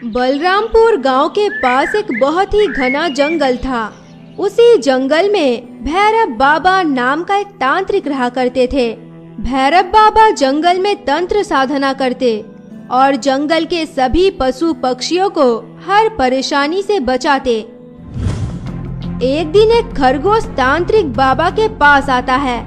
बलरामपुर गांव के पास एक बहुत ही घना जंगल था। उसी जंगल में भैरव बाबा नाम का एक तांत्रिक रहा करते थे। भैरव बाबा जंगल में तंत्र साधना करते और जंगल के सभी पशु पक्षियों को हर परेशानी से बचाते। एक दिन एक खरगोश तांत्रिक बाबा के पास आता है।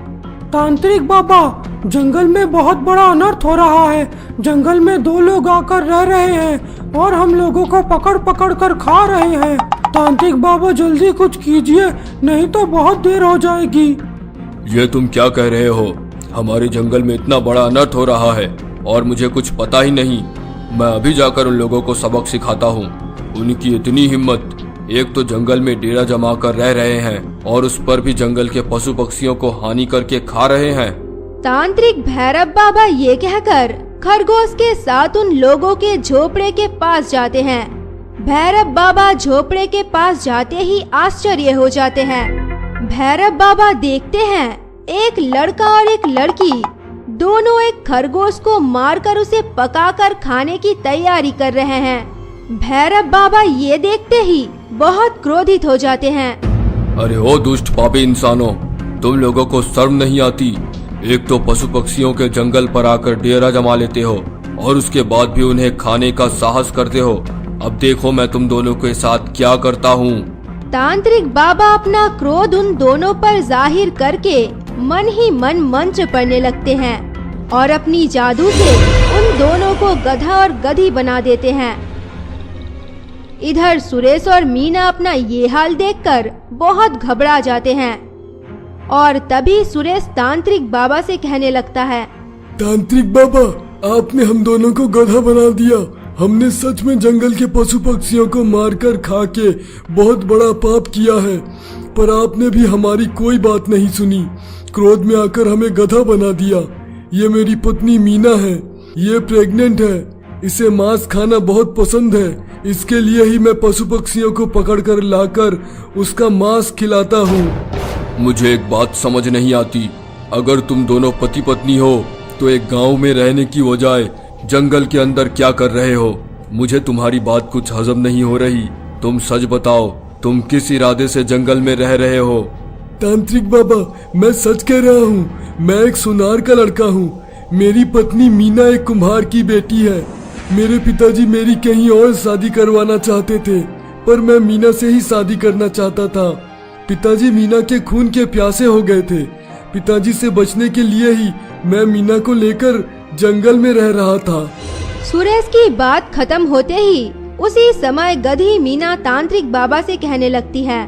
तांत्रिक बाबा, जंगल में बहुत बड़ा अनर्थ हो रहा है। जंगल में 2 लोग आकर रह रहे हैं और हम लोगों को पकड़ पकड़ कर खा रहे हैं। तांत्रिक बाबा जल्दी कुछ कीजिए, नहीं तो बहुत देर हो जाएगी। ये तुम क्या कह रहे हो? हमारे जंगल में इतना बड़ा अनर्थ हो रहा है और मुझे कुछ पता ही नहीं। मैं अभी जाकर उन लोगों को सबक सिखाता हूँ। उनकी इतनी हिम्मत, एक तो जंगल में डेरा जमा कर रह रहे हैं और उस पर भी जंगल के पशु पक्षियों को हानि करके खा रहे हैं। तांत्रिक भैरव बाबा ये कहकर खरगोश के साथ उन लोगों के झोपड़े के पास जाते हैं। भैरव बाबा झोपड़े के पास जाते ही आश्चर्य हो जाते हैं। भैरव बाबा देखते हैं एक लड़का और एक लड़की दोनों एक खरगोश को मारकर उसे पकाकर खाने की तैयारी कर रहे हैं। भैरव बाबा ये देखते ही बहुत क्रोधित हो जाते हैं। अरे ओ दुष्ट पापी इंसानों, तुम लोगों को शर्म नहीं आती? एक तो पशु पक्षियों के जंगल पर आकर डेरा जमा लेते हो और उसके बाद भी उन्हें खाने का साहस करते हो। अब देखो मैं तुम दोनों के साथ क्या करता हूँ। तांत्रिक बाबा अपना क्रोध उन दोनों पर जाहिर करके मन ही मन मंत्र पढ़ने लगते हैं और अपनी जादू से उन दोनों को गधा और गधी बना देते हैं। इधर सुरेश और मीना अपना ये हाल देखकर बहुत घबरा जाते हैं और तभी सुरेश तांत्रिक बाबा से कहने लगता है, तांत्रिक बाबा, आपने हम दोनों को गधा बना दिया। हमने सच में जंगल के पशु पक्षियों को मारकर खा के बहुत बड़ा पाप किया है, पर आपने भी हमारी कोई बात नहीं सुनी। क्रोध में आकर हमें गधा बना दिया। ये मेरी पत्नी मीना है, ये प्रेग्नेंट है, इसे मांस खाना बहुत पसंद है। इसके लिए ही मैं पशु पक्षियों को पकड़कर लाकर उसका मांस खिलाता हूँ। मुझे एक बात समझ नहीं आती। अगर तुम दोनों पति पत्नी हो तो एक गांव में रहने की बजाय जंगल के अंदर क्या कर रहे हो? मुझे तुम्हारी बात कुछ हजम नहीं हो रही। तुम सच बताओ, तुम किस इरादे से जंगल में रह रहे हो? तांत्रिक बाबा, मैं सच कह रहा हूँ। मैं एक सुनार का लड़का हूँ। मेरी पत्नी मीना एक कुम्हार की बेटी है। मेरे पिताजी मेरी कहीं और शादी करवाना चाहते थे, पर मैं मीना से ही शादी करना चाहता था। पिताजी मीना के खून के प्यासे हो गए थे। पिताजी से बचने के लिए ही मैं मीना को लेकर जंगल में रह रहा था। सुरेश की बात खत्म होते ही उसी समय गधी मीना तांत्रिक बाबा से कहने लगती है,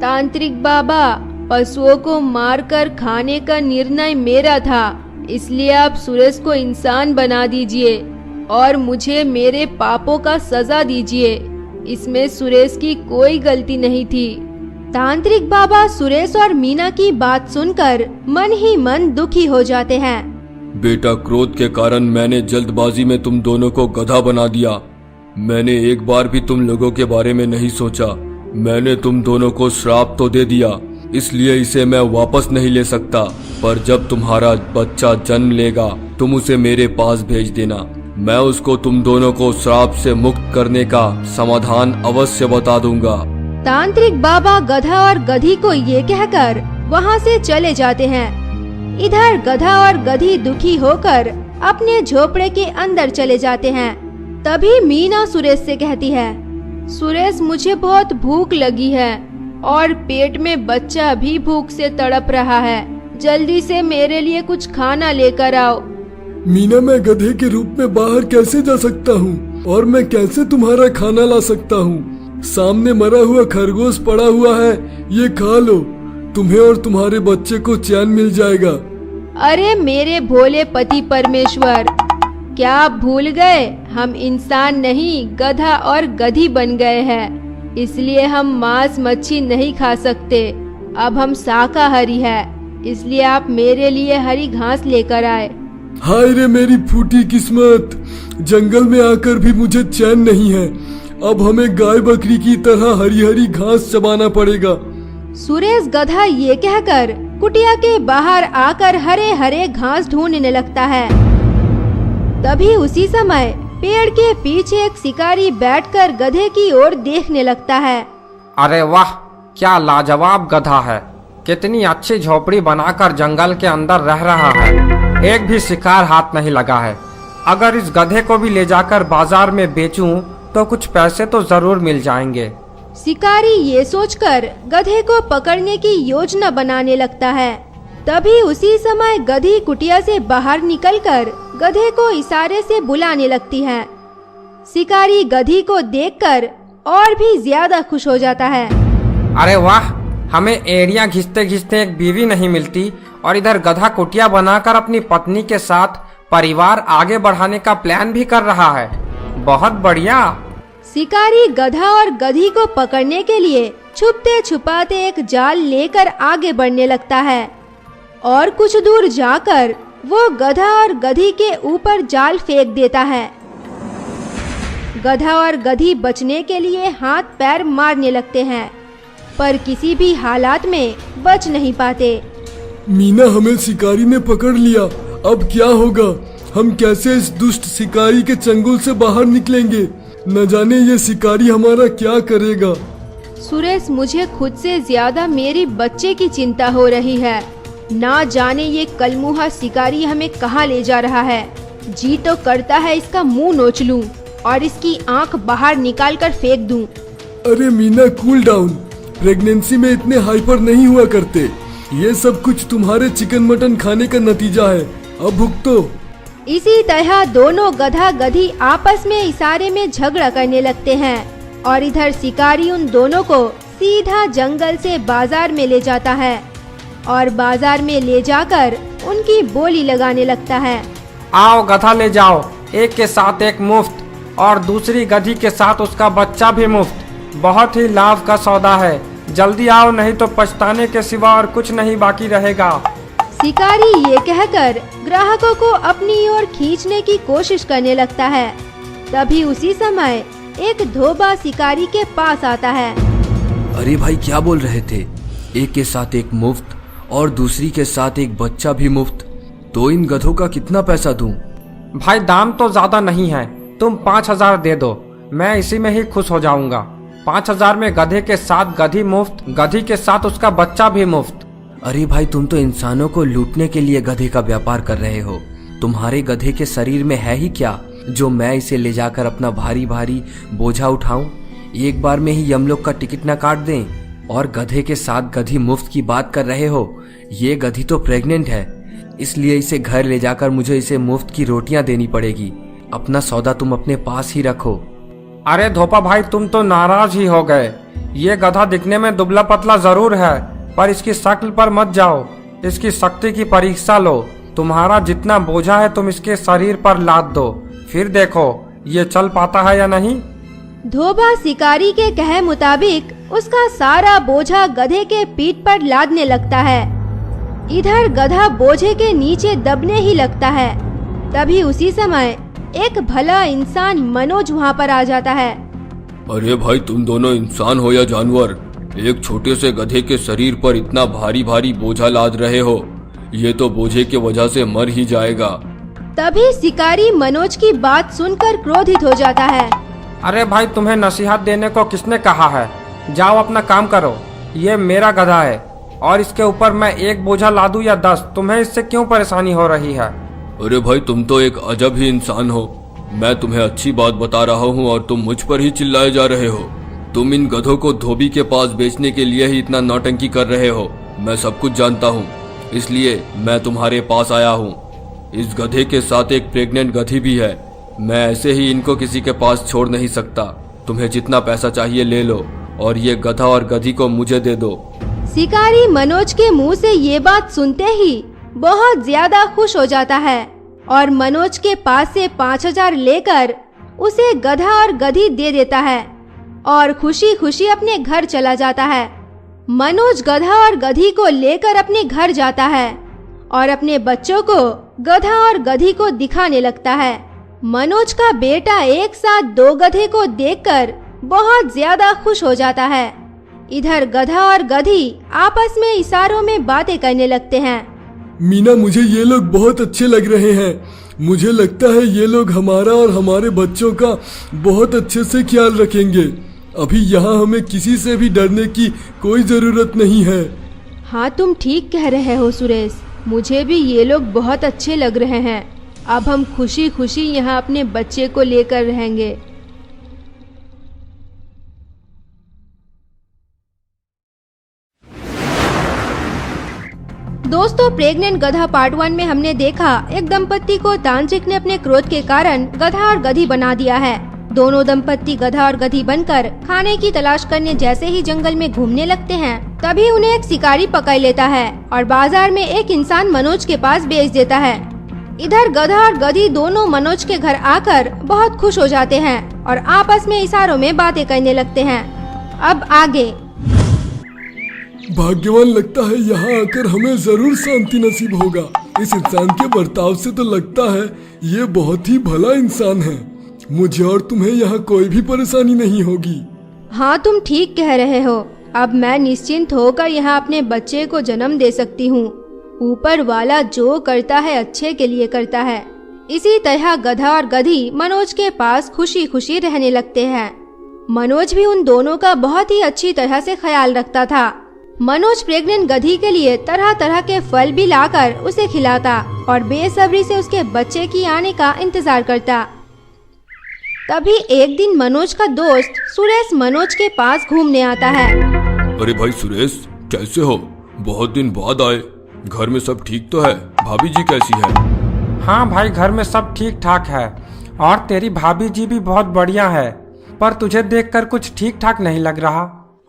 तांत्रिक बाबा, पशुओं को मारकर खाने का निर्णय मेरा था, इसलिए आप सुरेश को इंसान बना दीजिए और मुझे मेरे पापों का सजा दीजिए। इसमें सुरेश की कोई गलती नहीं थी। तांत्रिक बाबा सुरेश और मीना की बात सुनकर मन ही मन दुखी हो जाते हैं। बेटा, क्रोध के कारण मैंने जल्दबाजी में तुम दोनों को गधा बना दिया। मैंने एक बार भी तुम लोगों के बारे में नहीं सोचा। मैंने तुम दोनों को श्राप तो दे दिया, इसलिए इसे मैं वापस नहीं ले सकता। पर जब तुम्हारा बच्चा जन्म लेगा तुम उसे मेरे पास भेज देना। मैं उसको तुम दोनों को श्राप से मुक्त करने का समाधान अवश्य बता दूंगा। तांत्रिक बाबा गधा और गधी को ये कहकर वहाँ से चले जाते हैं। इधर गधा और गधी दुखी होकर अपने झोपड़े के अंदर चले जाते हैं। तभी मीना सुरेश से कहती है, सुरेश, मुझे बहुत भूख लगी है और पेट में बच्चा भी भूख से तड़प रहा है। जल्दी से मेरे लिए कुछ खाना लेकर आओ। मीना, मैं गधे के रूप में बाहर कैसे जा सकता हूँ और मैं कैसे तुम्हारा खाना ला सकता हूँ? सामने मरा हुआ खरगोश पड़ा हुआ है, ये खा लो। तुम्हें और तुम्हारे बच्चे को चैन मिल जाएगा। अरे मेरे भोले पति परमेश्वर, क्या आप भूल गए हम इंसान नहीं गधा और गधी बन गए हैं, इसलिए हम मांस मच्छी नहीं खा सकते। अब हम शाकाहारी हैं, इसलिए आप मेरे लिए हरी घास लेकर आए। हाय रे मेरी फूटी किस्मत, जंगल में आकर भी मुझे चैन नहीं है। अब हमें गाय बकरी की तरह हरी हरी घास चबाना पड़ेगा। सुरेश गधा ये कहकर कुटिया के बाहर आकर हरे हरे घास ढूंढने लगता है। तभी उसी समय पेड़ के पीछे एक शिकारी बैठकर गधे की ओर देखने लगता है। अरे वाह, क्या लाजवाब गधा है। कितनी अच्छी झोपड़ी बनाकर जंगल के अंदर रह रहा है। एक भी शिकार हाथ नहीं लगा है। अगर इस गधे को भी ले जाकर बाजार में बेचूं तो कुछ पैसे तो जरूर मिल जाएंगे। शिकारी ये सोचकर गधे को पकड़ने की योजना बनाने लगता है। तभी उसी समय गधी कुटिया से बाहर निकलकर गधे को इशारे से बुलाने लगती है। शिकारी गधी को देखकर और भी ज्यादा खुश हो जाता है। अरे वाह, हमें एड़ियां घिसते घिसते एक बीवी नहीं मिलती और इधर गधा कुटिया बनाकर अपनी पत्नी के साथ परिवार आगे बढ़ाने का प्लान भी कर रहा है। बहुत बढ़िया। शिकारी गधा और गधी को पकड़ने के लिए छुपते छुपाते एक जाल लेकर आगे बढ़ने लगता है और कुछ दूर जाकर वो गधा और गधी के ऊपर जाल फेंक देता है। गधा और गधी बचने के लिए हाथ पैर मारने लगते हैं, पर किसी भी हालात में बच नहीं पाते। मीना, हमें शिकारी ने पकड़ लिया। अब क्या होगा? हम कैसे इस दुष्ट शिकारी के चंगुल से बाहर निकलेंगे? न जाने ये शिकारी हमारा क्या करेगा। सुरेश, मुझे खुद से ज्यादा मेरी बच्चे की चिंता हो रही है। ना जाने ये कलमुहा शिकारी हमें कहाँ ले जा रहा है। जी तो करता है इसका मुंह नोच लूं और इसकी आंख बाहर निकाल कर फेंक दूं। अरे मीना, कूल डाउन। प्रेगनेंसी में इतने हाइपर नहीं हुआ करते। ये सब कुछ तुम्हारे चिकन मटन खाने का नतीजा है। अब भुगतो। इसी तरह दोनों गधा गधी आपस में इशारे में झगड़ा करने लगते हैं और इधर शिकारी उन दोनों को सीधा जंगल से बाजार में ले जाता है और बाजार में ले जाकर उनकी बोली लगाने लगता है। आओ गधा ले जाओ, एक के साथ एक मुफ्त और दूसरी गधी के साथ उसका बच्चा भी मुफ्त। बहुत ही लाभ का सौदा है। जल्दी आओ, नहीं तो पछताने के सिवा और कुछ नहीं बाकी रहेगा। शिकारी ये कहकर ग्राहकों को अपनी ओर खींचने की कोशिश करने लगता है। तभी उसी समय एक धोबा शिकारी के पास आता है। अरे भाई, क्या बोल रहे थे? एक के साथ एक मुफ्त और दूसरी के साथ एक बच्चा भी मुफ्त। तो इन गधों का कितना पैसा दूं? भाई, दाम तो ज्यादा नहीं है। तुम 5,000 दे दो, मैं इसी में ही खुश हो जाऊंगा। 5,000 में गधे के साथ गधी मुफ्त, गधी के साथ उसका बच्चा भी मुफ्त। अरे भाई, तुम तो इंसानों को लूटने के लिए गधे का व्यापार कर रहे हो। तुम्हारे गधे के शरीर में है ही क्या जो मैं इसे ले जाकर अपना भारी भारी बोझा उठाऊं? एक बार में ही यमलोक का टिकट न काट दें। और गधे के साथ गधी मुफ्त की बात कर रहे हो? ये गधी तो प्रेग्नेंट है, इसलिए इसे घर ले जाकर मुझे इसे मुफ्त की रोटियां देनी पड़ेगी। अपना सौदा तुम अपने पास ही रखो। अरे धोपा भाई, तुम तो नाराज ही हो गए। ये गधा दिखने में दुबला पतला जरूर है, पर इसकी शक्ल पर मत जाओ। इसकी शक्ति की परीक्षा लो। तुम्हारा जितना बोझा है तुम इसके शरीर पर लाद दो, फिर देखो ये चल पाता है या नहीं। धोबा शिकारी के कहे मुताबिक उसका सारा बोझा गधे के पीठ पर लादने लगता है। इधर गधा बोझे के नीचे दबने ही लगता है। तभी उसी समय एक भला इंसान मनोज वहाँ पर आ जाता है। अरे भाई, तुम दोनों इंसान हो या जानवर? एक छोटे से गधे के शरीर पर इतना भारी भारी बोझा लाद रहे हो। ये तो बोझे के वजह से मर ही जाएगा। तभी शिकारी मनोज की बात सुनकर क्रोधित हो जाता है। अरे भाई, तुम्हें नसीहत देने को किसने कहा है? जाओ अपना काम करो। ये मेरा गधा है और इसके ऊपर मैं एक बोझा लादूं या 10, तुम्हें इससे क्यों परेशानी हो रही है? अरे भाई, तुम तो एक अजब ही इंसान हो। मैं तुम्हें अच्छी बात बता रहा हूँ और तुम मुझ पर ही चिल्लाए जा रहे हो। तुम इन गधों को धोबी के पास बेचने के लिए ही इतना नौटंकी कर रहे हो। मैं सब कुछ जानता हूँ, इसलिए मैं तुम्हारे पास आया हूँ। इस गधे के साथ एक प्रेग्नेंट गधी भी है। मैं ऐसे ही इनको किसी के पास छोड़ नहीं सकता। तुम्हें जितना पैसा चाहिए ले लो और ये गधा और गधी को मुझे दे दो। शिकारी मनोज के मुंह से ये बात सुनते ही बहुत ज्यादा खुश हो जाता है और मनोज के पास से 5,000 लेकर उसे गधा और गधी दे देता है और खुशी खुशी अपने घर चला जाता है। मनोज गधा और गधी को लेकर अपने घर जाता है और अपने बच्चों को गधा और गधी को दिखाने लगता है। मनोज का बेटा एक साथ 2 गधे को देखकर बहुत ज्यादा खुश हो जाता है। इधर गधा और गधी आपस में इशारों में बातें करने लगते हैं। मीना, मुझे ये लोग बहुत अच्छे लग रहे हैं। मुझे लगता है ये लोग हमारा और हमारे बच्चों का बहुत अच्छे से ख्याल रखेंगे। अभी यहाँ हमें किसी से भी डरने की कोई ज़रूरत नहीं है। हाँ, तुम ठीक कह रहे हो सुरेश, मुझे भी ये लोग बहुत अच्छे लग रहे हैं। अब हम खुशी खुशी यहाँ अपने बच्चे को लेकर रहेंगे। दोस्तों, प्रेग्नेंट गधा पार्ट 1 में हमने देखा एक दंपत्ति को तांत्रिक ने अपने क्रोध के कारण गधा और गधी बना दिया है। दोनों दंपत्ति गधा और गधी बनकर खाने की तलाश करने जैसे ही जंगल में घूमने लगते हैं, तभी उन्हें एक शिकारी पकड़ लेता है और बाजार में एक इंसान मनोज के पास बेच देता है। इधर गधा और गधी दोनों मनोज के घर आकर बहुत खुश हो जाते हैं और आपस में इशारों में बातें करने लगते हैं। अब आगे। भाग्यवान लगता है, यहाँ आकर हमें जरूर शांति नसीब होगा। इस इंसान के बर्ताव से तो लगता है ये बहुत ही भला इंसान है। मुझे और तुम्हें यहाँ कोई भी परेशानी नहीं होगी। हाँ, तुम ठीक कह रहे हो। अब मैं निश्चिंत होकर यहाँ अपने बच्चे को जन्म दे सकती हूँ। ऊपर वाला जो करता है अच्छे के लिए करता है। इसी तरह गधा और गधी मनोज के पास खुशी खुशी रहने लगते हैं। मनोज भी उन दोनों का बहुत ही अच्छी तरह से ख्याल रखता था। मनोज प्रेग्नेंट गधी के लिए तरह तरह के फल भी लाकर उसे खिलाता और बेसब्री से उसके बच्चे की आने का इंतजार करता। तभी एक दिन मनोज का दोस्त सुरेश मनोज के पास घूमने आता है। अरे भाई सुरेश, कैसे हो? बहुत दिन बाद आए। घर में सब ठीक तो है? भाभी जी कैसी है? हाँ भाई, घर में सब ठीक ठाक है और तेरी भाभी जी भी बहुत बढ़िया है, पर तुझे देखकर कुछ ठीक ठाक नहीं लग रहा।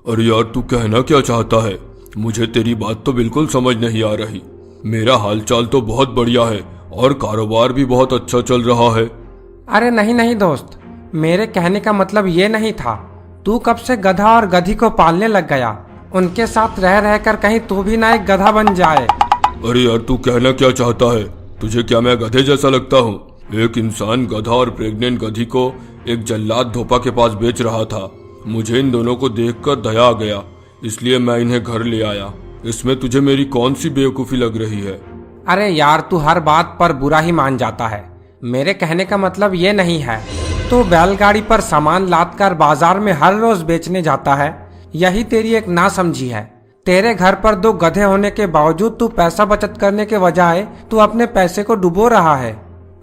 अरे यार, तू कहना क्या चाहता है? मुझे तेरी बात तो बिल्कुल समझ नहीं आ रही। मेरा हालचाल तो बहुत बढ़िया है और कारोबार भी बहुत अच्छा चल रहा है। अरे नहीं नहीं दोस्त, मेरे कहने का मतलब ये नहीं था। तू कब से गधा और गधी को पालने लग गया? उनके साथ रह रहकर कहीं तू भी ना एक गधा बन जाए। अरे यार, तू कहना क्या चाहता है? तुझे क्या मैं गधे जैसा लगता हूँ? एक इंसान गधा और प्रेग्नेंट गधी को एक जल्लाद धोपा के पास बेच रहा था। मुझे इन दोनों को देखकर दया आ गया, इसलिए मैं इन्हें घर ले आया। इसमें तुझे मेरी कौन सी बेवकूफी लग रही है? अरे यार, तू हर बात पर बुरा ही मान जाता है। मेरे कहने का मतलब ये नहीं है। तू बैलगाड़ी पर सामान लादकर बाजार में हर रोज बेचने जाता है, यही तेरी एक नासमझी है। तेरे घर पर 2 गधे होने के बावजूद तू पैसा बचत करने के बजाय तू अपने पैसे को डुबो रहा है।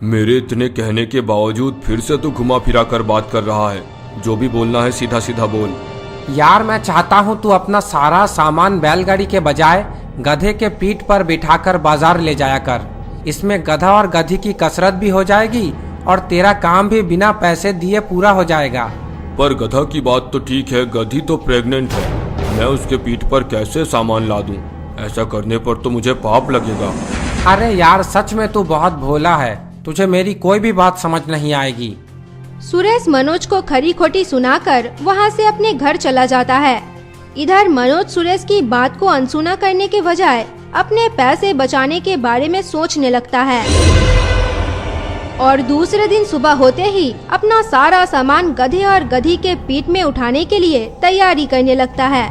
मेरे इतने कहने के बावजूद फिर से तू घुमा फिरा कर बात कर रहा है। जो भी बोलना है सीधा सीधा बोल। यार, मैं चाहता हूँ तू अपना सारा सामान बैलगाड़ी के बजाय गधे के पीठ पर बिठाकर बाजार ले जाया कर। इसमें गधा और गधी की कसरत भी हो जाएगी और तेरा काम भी बिना पैसे दिए पूरा हो जाएगा। पर गधा की बात तो ठीक है, गधी तो प्रेग्नेंट है। मैं उसके पीठ पर कैसे सामान ला दूं? ऐसा करने पर तो मुझे पाप लगेगा। अरे यार, सच में तू बहुत भोला है। तुझे मेरी कोई भी बात समझ नहीं आएगी। सुरेश मनोज को खरी खोटी सुनाकर वहाँ से अपने घर चला जाता है। इधर मनोज सुरेश की बात को अनसुना करने के बजाय अपने पैसे बचाने के बारे में सोचने लगता है और दूसरे दिन सुबह होते ही अपना सारा सामान गधे और गधी के पीठ में उठाने के लिए तैयारी करने लगता है।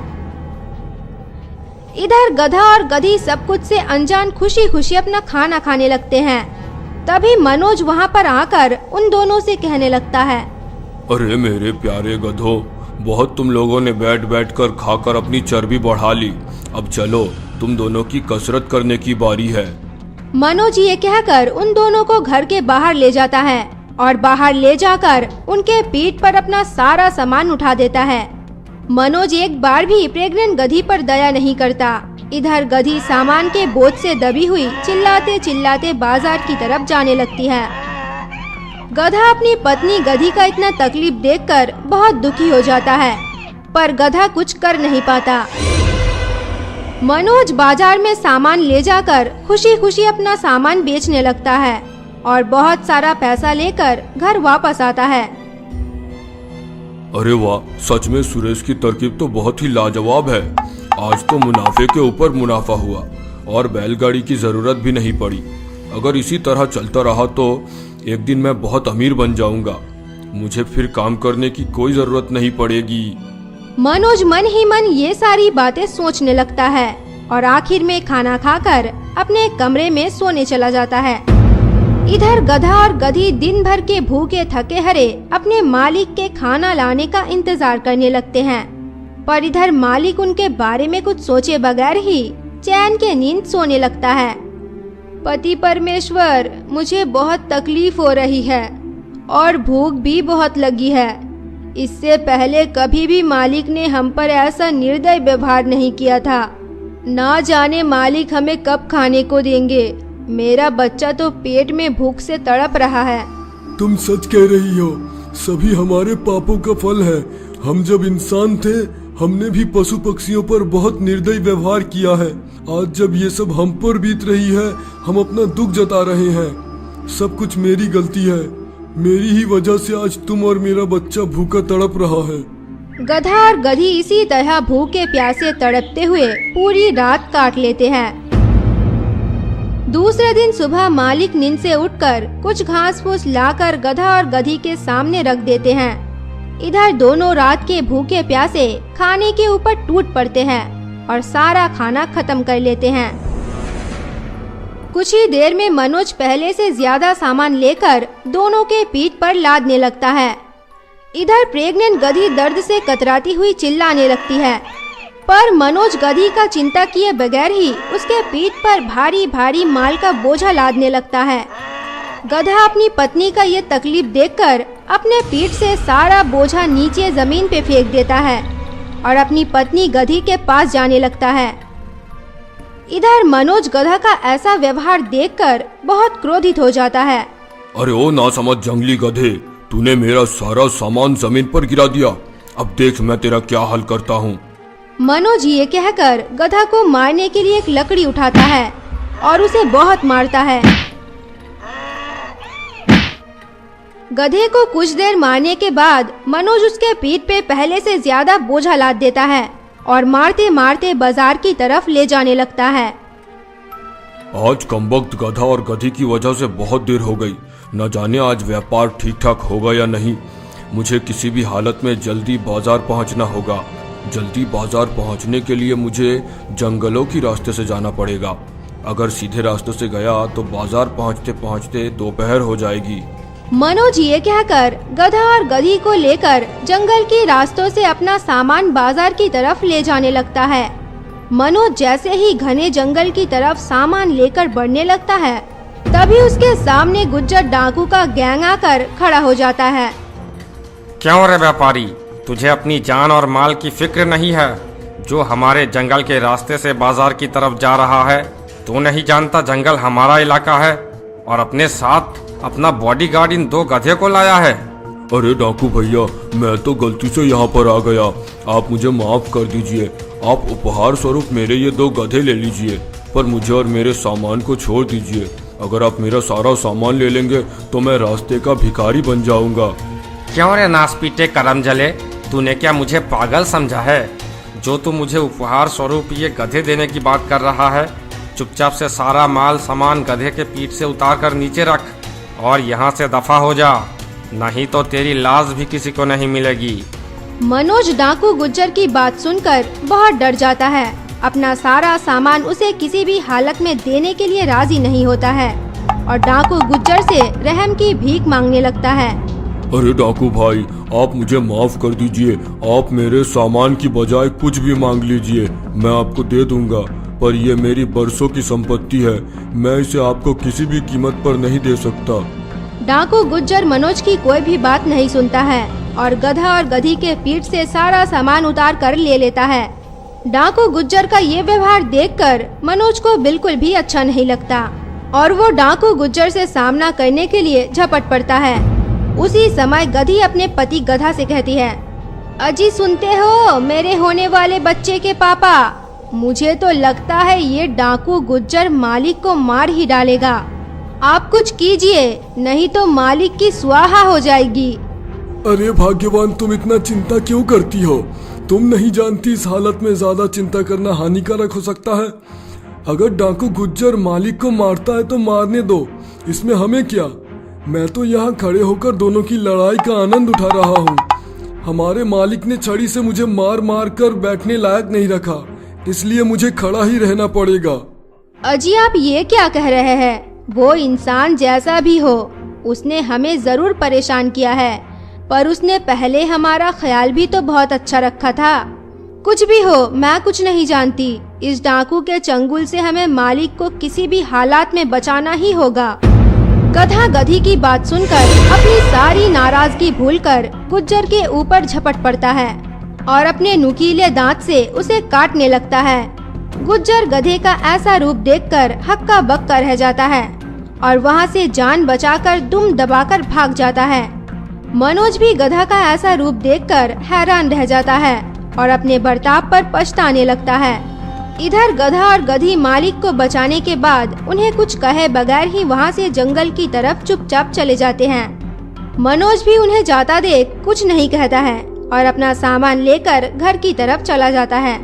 इधर गधा और गधी सब कुछ से अनजान खुशी खुशी अपना खाना खाने लगते हैं। तभी मनोज वहाँ पर आकर उन दोनों से कहने लगता है, अरे मेरे प्यारे गधों, बहुत तुम लोगों ने बैठ बैठ कर खाकर अपनी चर्बी बढ़ा ली। अब चलो, तुम दोनों की कसरत करने की बारी है। मनोज ये कहकर उन दोनों को घर के बाहर ले जाता है और बाहर ले जाकर उनके पीठ पर अपना सारा सामान उठा देता है। मनोज एक बार भी प्रेग्नेंट गधी पर दया नहीं करता। इधर गधी सामान के बोझ से दबी हुई चिल्लाते चिल्लाते बाजार की तरफ जाने लगती है। गधा अपनी पत्नी गधी का इतना तकलीफ देखकर बहुत दुखी हो जाता है, पर गधा कुछ कर नहीं पाता। मनोज बाजार में सामान ले जाकर खुशी खुशी अपना सामान बेचने लगता है और बहुत सारा पैसा लेकर घर वापस आता है। अरे वाह, सच में सुरेश की तरकीब तो बहुत ही लाजवाब है। आज तो मुनाफे के ऊपर मुनाफा हुआ और बैलगाड़ी की जरूरत भी नहीं पड़ी। अगर इसी तरह चलता रहा तो एक दिन मैं बहुत अमीर बन जाऊंगा। मुझे फिर काम करने की कोई जरूरत नहीं पड़ेगी। मनोज मन ही मन ये सारी बातें सोचने लगता है। और आखिर में खाना खाकर अपने कमरे में सोने चला जाता है। इधर गधा और गधी दिन भर के भूखे थके हरे अपने मालिक के खाना लाने का इंतजार करने लगते हैं, पर इधर मालिक उनके बारे में कुछ सोचे बगैर ही चैन के नींद सोने लगता है। पति परमेश्वर, मुझे बहुत तकलीफ हो रही है और भूख भी बहुत लगी है। इससे पहले कभी भी मालिक ने हम पर ऐसा निर्दय व्यवहार नहीं किया था। ना जाने मालिक हमें कब खाने को देंगे। मेरा बच्चा तो पेट में भूख से तड़प रहा है। तुम सच कह रही हो, सभी हमारे पापों का फल है। हम जब इंसान थे हमने भी पशु पक्षियों पर बहुत निर्दयी व्यवहार किया है। आज जब ये सब हम पर बीत रही है, हम अपना दुख जता रहे हैं। सब कुछ मेरी गलती है। मेरी ही वजह से आज तुम और मेरा बच्चा भूखा तड़प रहा है। गधा और गधी इसी तरह भूखे प्यासे तड़पते हुए पूरी रात काट लेते हैं। दूसरे दिन सुबह मालिक नींद से उठकर कुछ घास फूस लाकर गधा और गधी के सामने रख देते हैं। इधर दोनों रात के भूखे प्यासे खाने के ऊपर टूट पड़ते हैं और सारा खाना खत्म कर लेते हैं। कुछ ही देर में मनोज पहले से ज्यादा सामान लेकर दोनों के पीठ पर लादने लगता है। इधर प्रेग्नेंट गधी दर्द से कतराती हुई चिल्लाने लगती है, पर मनोज गधी का चिंता किए बगैर ही उसके पीठ पर भारी भारी माल का बोझा लादने लगता है। गधा अपनी पत्नी का ये तकलीफ देखकर अपने पीठ से सारा बोझा नीचे जमीन पे फेंक देता है और अपनी पत्नी गधी के पास जाने लगता है। इधर मनोज गधा का ऐसा व्यवहार देखकर बहुत क्रोधित हो जाता है। अरे ओ ना समझ जंगली गधे, तूने मेरा सारा सामान जमीन पर गिरा दिया। अब देख मैं तेरा क्या हल करता हूँ। मनोज ये कहकर गधा को मारने के लिए एक लकड़ी उठाता है और उसे बहुत मारता है। गधे को कुछ देर मारने के बाद मनोज उसके पीठ पे पहले से ज्यादा बोझा लाद देता है और मारते मारते बाजार की तरफ ले जाने लगता है। आज कमबख्त गधा और गधी की वजह से बहुत देर हो गई। न जाने आज व्यापार ठीक ठाक होगा या नहीं। मुझे किसी भी हालत में जल्दी बाजार पहुंचना होगा। जल्दी बाजार पहुंचने के लिए मुझे जंगलों की रास्ते से जाना पड़ेगा। अगर सीधे रास्ते से गया तो बाजार पहुंचते पहुंचते दोपहर हो जाएगी। मनोज ये कहकर गधा और गधी को लेकर जंगल के रास्तों से अपना सामान बाजार की तरफ ले जाने लगता है। मनोज जैसे ही घने जंगल की तरफ सामान लेकर बढ़ने लगता है, तभी उसके सामने गुज्जर डाकू का गैंग आकर खड़ा हो जाता है। क्यों रे व्यापारी, तुझे अपनी जान और माल की फिक्र नहीं है? जो हमारे जंगल के रास्ते से बाजार की तरफ जा रहा है, तू नहीं जानता जंगल हमारा इलाका है और अपने साथ अपना बॉडीगार्ड इन दो गधे को लाया है। अरे डाकू भैया, मैं तो गलती से यहाँ पर आ गया। आप मुझे माफ कर दीजिए। आप उपहार स्वरूप मेरे ये दो गधे ले लीजिए, पर मुझे और मेरे सामान को छोड़ दीजिए। अगर आप मेरा सारा सामान ले लेंगे तो मैं रास्ते का भिखारी बन जाऊंगा। क्यों रे नासपीटे करम जले, तूने क्या मुझे पागल समझा है? जो तू मुझे उपहार स्वरूप ये गधे देने की बात कर रहा है, चुपचाप से सारा माल सामान गधे के पीठ से उतार कर नीचे रख और यहाँ से दफा हो जा, नहीं तो तेरी लाश भी किसी को नहीं मिलेगी। मनोज डाकू गुज्जर की बात सुनकर बहुत डर जाता है। अपना सारा सामान उसे किसी भी हालत में देने के लिए राजी नहीं होता है और डाकू गुज्जर से रहम की भीख मांगने लगता है। अरे डाकू भाई, आप मुझे माफ कर दीजिए। आप मेरे सामान की बजाय कुछ भी मांग लीजिए, मैं आपको दे दूंगा। पर ये मेरी बरसों की संपत्ति है, मैं इसे आपको किसी भी कीमत पर नहीं दे सकता। डाकू गुज्जर मनोज की कोई भी बात नहीं सुनता है और गधा और गधी के पीठ से सारा सामान उतार कर ले लेता है। डाकू गुज्जर का ये व्यवहार देखकर मनोज को बिल्कुल भी अच्छा नहीं लगता और वो डाकू गुज्जर से सामना करने के लिए झपट पड़ता है। उसी समय गधी अपने पति गधा से कहती है, अजी सुनते हो मेरे होने वाले बच्चे के पापा, मुझे तो लगता है ये डाकू गुज्जर मालिक को मार ही डालेगा। आप कुछ कीजिए, नहीं तो मालिक की स्वाहा हो जाएगी। अरे भाग्यवान, तुम इतना चिंता क्यों करती हो? तुम नहीं जानती इस हालत में ज्यादा चिंता करना हानिकारक हो सकता है। अगर डाकू गुज्जर मालिक को मारता है तो मारने दो, इसमें हमें क्या। मैं तो यहाँ खड़े होकर दोनों की लड़ाई का आनंद उठा रहा हूँ। हमारे मालिक ने छड़ी से मुझे मार मार कर बैठने लायक नहीं रखा, इसलिए मुझे खड़ा ही रहना पड़ेगा। अजी आप ये क्या कह रहे हैं? वो इंसान जैसा भी हो, उसने हमें जरूर परेशान किया है, पर उसने पहले हमारा ख्याल भी तो बहुत अच्छा रखा था। कुछ भी हो, मैं कुछ नहीं जानती। इस डाकू के चंगुल से हमें मालिक को किसी भी हालात में बचाना ही होगा। गधा गधी की बात सुनकर अपनी सारी नाराजगी भूलकर गुज्जर के ऊपर झपट पड़ता है और अपने नुकीले दांत से उसे काटने लगता है। गुज्जर गधे का ऐसा रूप देखकर हक्का बक्का रह जाता है और वहां से जान बचाकर दुम दबाकर भाग जाता है। मनोज भी गधा का ऐसा रूप देखकर हैरान रह जाता है और अपने बर्ताव पर पछताने लगता है। इधर गधा और गधी मालिक को बचाने के बाद उन्हें कुछ कहे बगैर ही वहां से जंगल की तरफ चुपचाप चले जाते हैं। मनोज भी उन्हें जाता देख कुछ नहीं कहता है और अपना सामान लेकर घर की तरफ चला जाता है।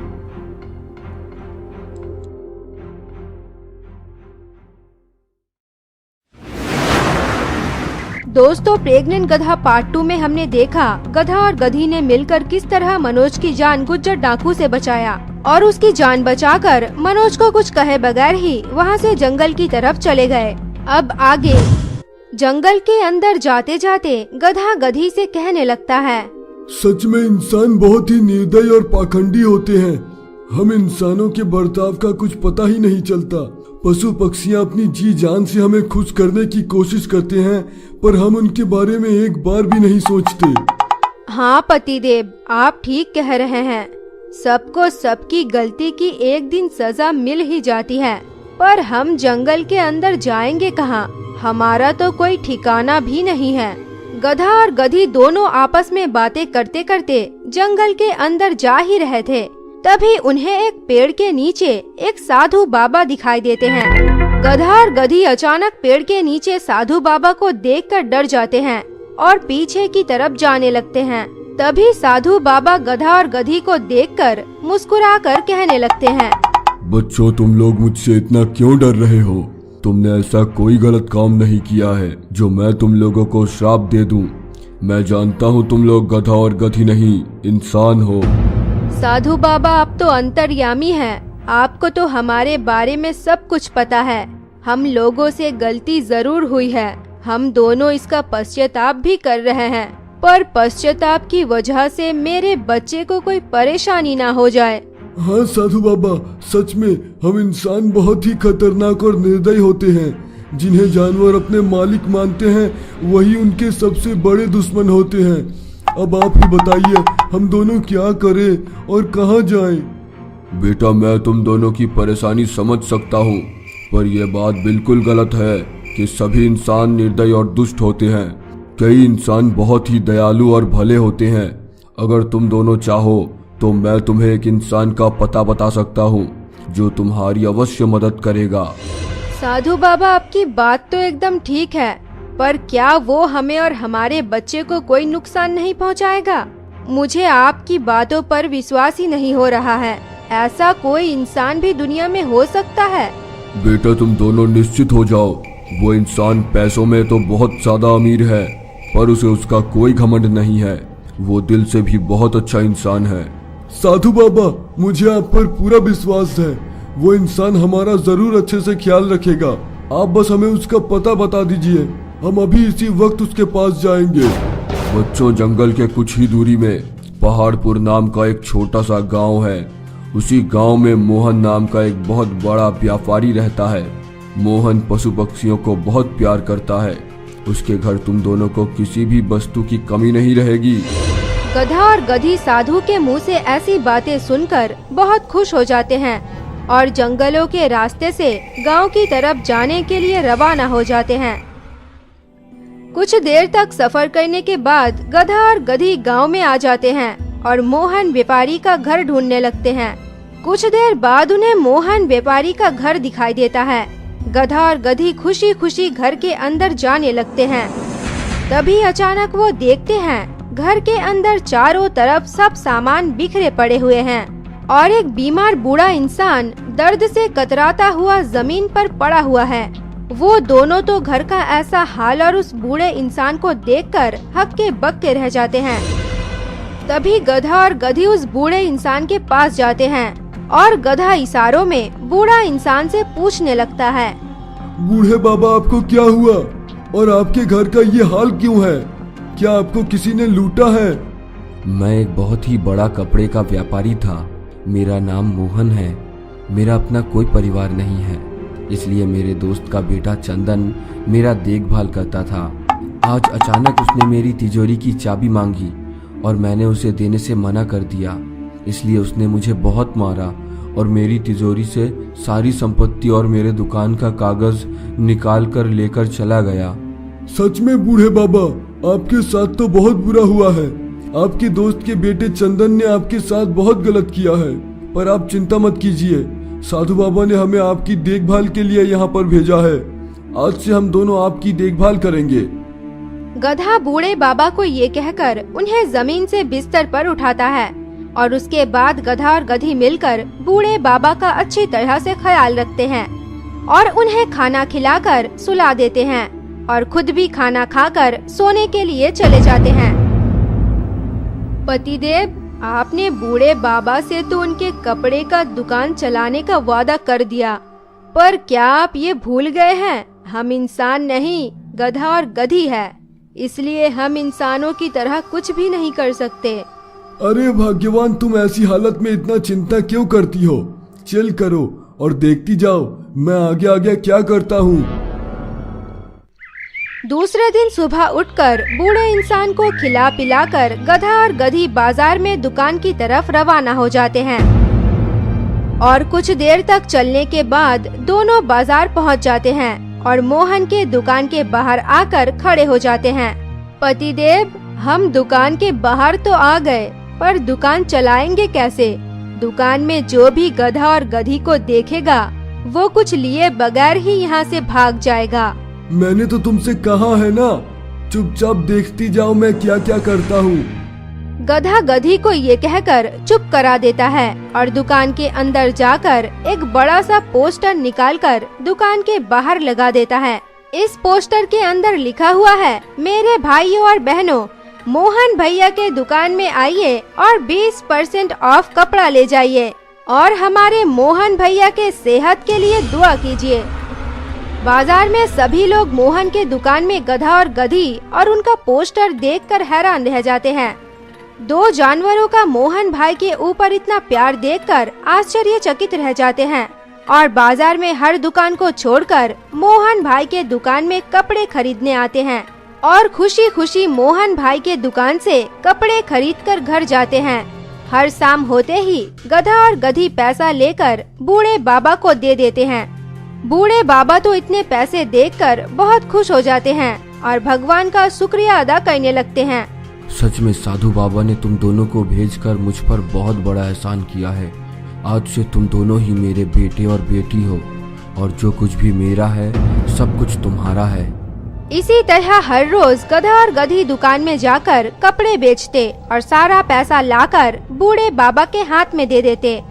दोस्तों, प्रेग्नेंट गधा पार्ट 2 में हमने देखा गधा और गधी ने मिलकर किस तरह मनोज की जान गुज्जर डाकू से बचाया और उसकी जान बचाकर मनोज को कुछ कहे बगैर ही वहां से जंगल की तरफ चले गए। अब आगे जंगल के अंदर जाते जाते गधा गधी से कहने लगता है, सच में इंसान बहुत ही निर्दयी और पाखंडी होते हैं। हम इंसानों के बर्ताव का कुछ पता ही नहीं चलता। पशु पक्षियाँ अपनी जी जान से हमें खुश करने की कोशिश करते हैं, पर हम उनके बारे में एक बार भी नहीं सोचते। हाँ पतिदेव, आप ठीक कह रहे हैं। सबको सबकी गलती की एक दिन सजा मिल ही जाती है, पर हम जंगल के अंदर जाएंगे कहाँ? हमारा तो कोई ठिकाना भी नहीं है। गधा और गधी दोनों आपस में बातें करते करते जंगल के अंदर जा ही रहे थे, तभी उन्हें एक पेड़ के नीचे एक साधु बाबा दिखाई देते हैं। गधा और गधी अचानक पेड़ के नीचे साधु बाबा को देखकर डर जाते हैं और पीछे की तरफ जाने लगते हैं। तभी साधु बाबा गधा और गधी को देखकर मुस्कुराकर कहने लगते हैं, बच्चों, तुम लोग मुझसे इतना क्यों डर रहे हो? तुमने ऐसा कोई गलत काम नहीं किया है जो मैं तुम लोगों को श्राप दे दूं। मैं जानता हूँ तुम लोग गधा और गधी नहीं, इंसान हो। साधु बाबा, आप तो अंतर्यामी हैं। आपको तो हमारे बारे में सब कुछ पता है। हम लोगों से गलती जरूर हुई है, हम दोनों इसका पश्चाताप भी कर रहे हैं, पर पश्चाताप की वजह से मेरे बच्चे को कोई परेशानी ना हो जाए। हाँ साधु बाबा, सच में हम इंसान बहुत ही खतरनाक और निर्दयी होते हैं। जिन्हें जानवर अपने मालिक मानते हैं वही उनके सबसे बड़े दुश्मन होते हैं। अब आप ही बताइए, हम दोनों क्या करें और कहाँ जाएं? बेटा, मैं तुम दोनों की परेशानी समझ सकता हूँ, पर यह बात बिल्कुल गलत है कि सभी इंसान निर्दयी और दुष्ट होते हैं। कई इंसान बहुत ही दयालु और भले होते हैं। अगर तुम दोनों चाहो तो मैं तुम्हें एक इंसान का पता बता सकता हूँ जो तुम्हारी अवश्य मदद करेगा। साधु बाबा, आपकी बात तो एकदम ठीक है, पर क्या वो हमें और हमारे बच्चे को कोई नुकसान नहीं पहुंचाएगा? मुझे आपकी बातों पर विश्वास ही नहीं हो रहा है। ऐसा कोई इंसान भी दुनिया में हो सकता है? बेटा, तुम दोनों निश्चित हो जाओ। वो इंसान पैसों में तो बहुत ज्यादा अमीर है, पर उसे उसका कोई घमंड नहीं है। वो दिल से भी बहुत अच्छा इंसान है। साधु बाबा, मुझे आप पर पूरा विश्वास है। वो इंसान हमारा जरूर अच्छे से ख्याल रखेगा। आप बस हमें उसका पता बता दीजिए, हम अभी इसी वक्त उसके पास जाएंगे। बच्चों, जंगल के कुछ ही दूरी में पहाड़पुर नाम का एक छोटा सा गांव है। उसी गांव में मोहन नाम का एक बहुत बड़ा व्यापारी रहता है। मोहन पशु पक्षियों को बहुत प्यार करता है। उसके घर तुम दोनों को किसी भी वस्तु की कमी नहीं रहेगी। गधा और गधी साधु के मुंह से ऐसी बातें सुनकर बहुत खुश हो जाते हैं और जंगलों के रास्ते से गांव की तरफ जाने के लिए रवाना हो जाते हैं। कुछ देर तक सफर करने के बाद गधा और गधी गांव में आ जाते हैं और मोहन व्यापारी का घर ढूंढने लगते हैं। कुछ देर बाद उन्हें मोहन व्यापारी का घर दिखाई देता है। गधा और गधी खुशी खुशी घर के अंदर जाने लगते हैं। तभी अचानक वो देखते हैं घर के अंदर चारों तरफ सब सामान बिखरे पड़े हुए हैं और एक बीमार बूढ़ा इंसान दर्द से कतराता हुआ जमीन पर पड़ा हुआ है। वो दोनों तो घर का ऐसा हाल और उस बूढ़े इंसान को देखकर हक्के बक्के रह जाते हैं। तभी गधा और गधी उस बूढ़े इंसान के पास जाते हैं और गधा इशारों में बूढ़ा इंसान से पूछने लगता है। बूढ़े बाबा, आपको क्या हुआ और आपके घर का ये हाल क्यों है? क्या आपको किसी ने लूटा है? मैं एक बहुत ही बड़ा कपड़े का व्यापारी था। मेरा नाम मोहन है। मेरा अपना कोई परिवार नहीं है, इसलिए मेरे दोस्त का बेटा चंदन मेरा देखभाल करता था। आज अचानक उसने मेरी तिजोरी की चाबी मांगी और मैंने उसे देने से मना कर दिया। इसलिए उसने मुझे बहुत मारा और मेरी तिजोरी से सारी संपत्ति और मेरे दुकान का कागज निकाल कर लेकर चला गया। सच में बूढ़े बाबा, आपके साथ तो बहुत बुरा हुआ है। आपके दोस्त के बेटे चंदन ने आपके साथ बहुत गलत किया है, पर आप चिंता मत कीजिए। साधु बाबा ने हमें आपकी देखभाल के लिए यहाँ पर भेजा है। आज से हम दोनों आपकी देखभाल करेंगे। गधा बूढ़े बाबा को ये कहकर उन्हें जमीन से बिस्तर पर उठाता है और उसके बाद गधा और गधी मिलकर बूढ़े बाबा का अच्छी तरह से ख्याल रखते हैं और उन्हें खाना खिलाकर सुला देते हैं और खुद भी खाना खाकर सोने के लिए चले जाते हैं। पतिदेव, आपने बूढ़े बाबा से तो उनके कपड़े का दुकान चलाने का वादा कर दिया, पर क्या आप ये भूल गए हैं, हम इंसान नहीं गधा और गधी है, इसलिए हम इंसानों की तरह कुछ भी नहीं कर सकते। अरे भाग्यवान, तुम ऐसी हालत में इतना चिंता क्यों करती हो? चिल करो और देखती जाओ मैं आगे आगे क्या करता हूँ। दूसरे दिन सुबह उठकर बूढ़े इंसान को खिला पिलाकर गधा और गधी बाजार में दुकान की तरफ रवाना हो जाते हैं और कुछ देर तक चलने के बाद दोनों बाजार पहुंच जाते हैं और मोहन के दुकान के बाहर आकर खड़े हो जाते हैं। पतिदेव, हम दुकान के बाहर तो आ गए, पर दुकान चलाएंगे कैसे? दुकान में जो भी गधा और गधी को देखेगा वो कुछ लिए बगैर ही यहाँ से भाग जाएगा। मैंने तो तुमसे कहा है ना, चुपचाप देखती जाओ मैं क्या क्या करता हूँ। गधा गधी को ये कहकर चुप करा देता है और दुकान के अंदर जाकर एक बड़ा सा पोस्टर निकालकर दुकान के बाहर लगा देता है। इस पोस्टर के अंदर लिखा हुआ है, मेरे भाइयों और बहनों, मोहन भैया के दुकान में आइए और 20% ऑफ कपड़ा ले जाइए और हमारे मोहन भैया के सेहत के लिए दुआ कीजिए। बाजार में सभी लोग मोहन के दुकान में गधा और गधी और उनका पोस्टर देखकर हैरान रह जाते हैं। दो जानवरों का मोहन भाई के ऊपर इतना प्यार देखकर आश्चर्यचकित रह जाते हैं और बाजार में हर दुकान को छोड़कर मोहन भाई के दुकान में कपड़े खरीदने आते हैं और खुशी खुशी मोहन भाई के दुकान से कपड़े खरीदकर घर जाते हैं। हर शाम होते ही गधा और गधी पैसा लेकर बूढ़े बाबा को दे देते हैं। बूढ़े बाबा तो इतने पैसे देखकर बहुत खुश हो जाते हैं और भगवान का शुक्रिया अदा करने लगते हैं। सच में साधु बाबा ने तुम दोनों को भेजकर मुझ पर बहुत बड़ा एहसान किया है। आज से तुम दोनों ही मेरे बेटे और बेटी हो और जो कुछ भी मेरा है सब कुछ तुम्हारा है। इसी तरह हर रोज गधा और गधी दुकान में जाकर कपड़े बेचते और सारा पैसा लाकर बूढ़े बाबा के हाथ में दे देते।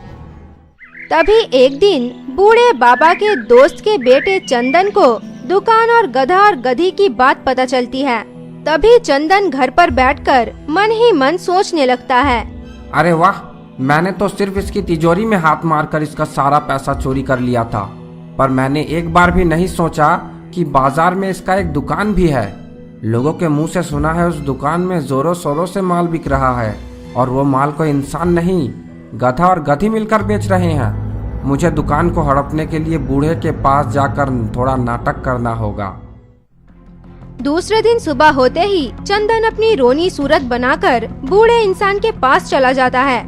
तभी एक दिन बूढ़े बाबा के दोस्त के बेटे चंदन को दुकान और गधा और गधी की बात पता चलती है। तभी चंदन घर पर बैठकर मन ही मन सोचने लगता है, अरे वाह, मैंने तो सिर्फ इसकी तिजोरी में हाथ मारकर इसका सारा पैसा चोरी कर लिया था, पर मैंने एक बार भी नहीं सोचा कि बाजार में इसका एक दुकान भी है। लोगों के मुंह से सुना है उस दुकान में जोरों शोरों से माल बिक रहा है और वो माल को इंसान नहीं गधा और गधी मिलकर बेच रहे हैं। मुझे दुकान को हड़पने के लिए बूढ़े के पास जाकर थोड़ा नाटक करना होगा। दूसरे दिन सुबह होते ही चंदन अपनी रोनी सूरत बनाकर बूढ़े इंसान के पास चला जाता है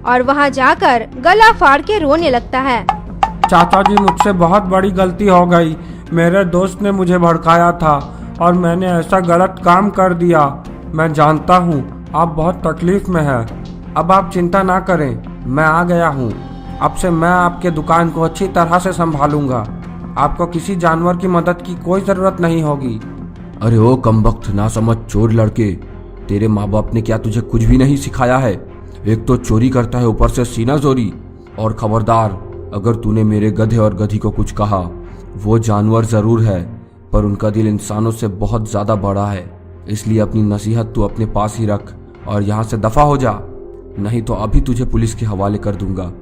और वहां जाकर गला फाड़ के रोने लगता है। चाचा जी, मुझसे बहुत बड़ी गलती हो गई। मेरे दोस्त ने मुझे भड़काया था और मैंने ऐसा गलत काम कर दिया। मैं जानता हूँ आप बहुत तकलीफ में हैं। अब आप चिंता ना करें, मैं आ गया हूँ। अब से मैं आपके दुकान को अच्छी तरह से संभालूंगा। आपको किसी जानवर की मदद की कोई जरूरत नहीं होगी। अरे ओ कमबख्त ना समझ चोर लड़के, तेरे माँ बाप ने क्या तुझे कुछ भी नहीं सिखाया है? एक तो चोरी करता है, ऊपर से सीना चोरी। और खबरदार, अगर तूने मेरे गधे और गधी को कुछ कहा, वो जानवर जरूर है पर उनका दिल इंसानों से बहुत ज्यादा बड़ा है, इसलिए अपनी नसीहत तू अपने पास ही रख और यहाँ से दफा हो जा, नहीं तो अभी तुझे पुलिस के हवाले कर दूंगा।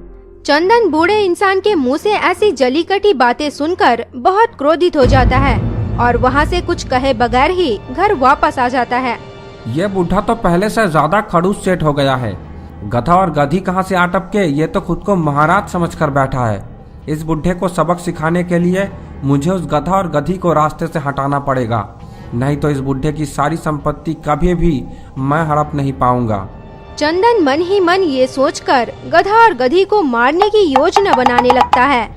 चंदन बूढ़े इंसान के मुंह से ऐसी जली कटी बातें सुनकर बहुत क्रोधित हो जाता है और वहाँ से कुछ कहे बगैर ही घर वापस आ जाता है। ये बूढ़ा तो पहले से ज्यादा खड़ूस सेठ हो गया है। गधा और गधी कहाँ से आटप के ये तो खुद को महाराज समझकर बैठा है। इस बूढ़े को सबक सिखाने के लिए मुझे उस गधा और गधी को रास्ते से हटाना पड़ेगा, नहीं तो इस बूढ़े की सारी संपत्ति कभी भी मैं हड़प नहीं पाऊंगा। चंदन मन ही मन ये सोचकर गधा और गधी को मारने की योजना बनाने लगता है।